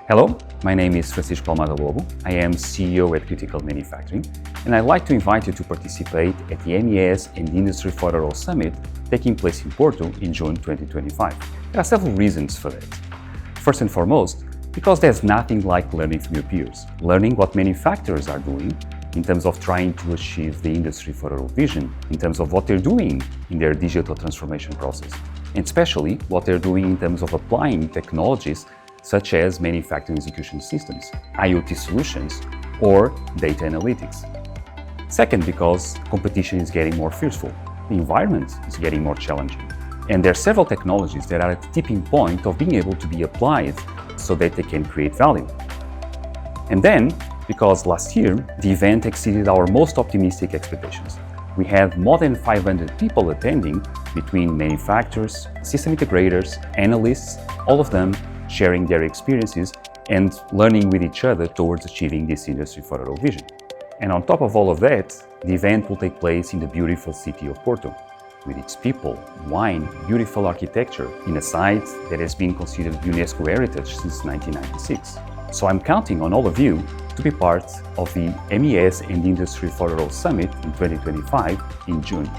Hello, my name is Francisco Almada Lobo. I am CEO at Critical Manufacturing, and I'd like to invite you to participate at the MES Industry 4.0 Summit taking place in Porto in June 2025. There are several reasons for that. First and foremost, because there's nothing like learning from your peers, learning what manufacturers are doing in terms of trying to achieve the Industry 4.0 vision, in terms of what they're doing in their digital transformation process, and especially what they're doing in terms of applying technologies such as manufacturing execution systems, IoT solutions, or data analytics. Second, because competition is getting more fearful, the environment is getting more challenging, and there are several technologies that are at the tipping point of being able to be applied so that they can create value. And then, because last year, the event exceeded our most optimistic expectations. We had more than 500 people attending between manufacturers, system integrators, analysts, all of them sharing their experiences and learning with each other towards achieving this Industry 4.0 vision. And on top of all of that, the event will take place in the beautiful city of Porto, with its people, wine, beautiful architecture, in a site that has been considered UNESCO heritage since 1996. So I'm counting on all of you to be part of the MES and Industry 4.0 Summit in 2025 in June.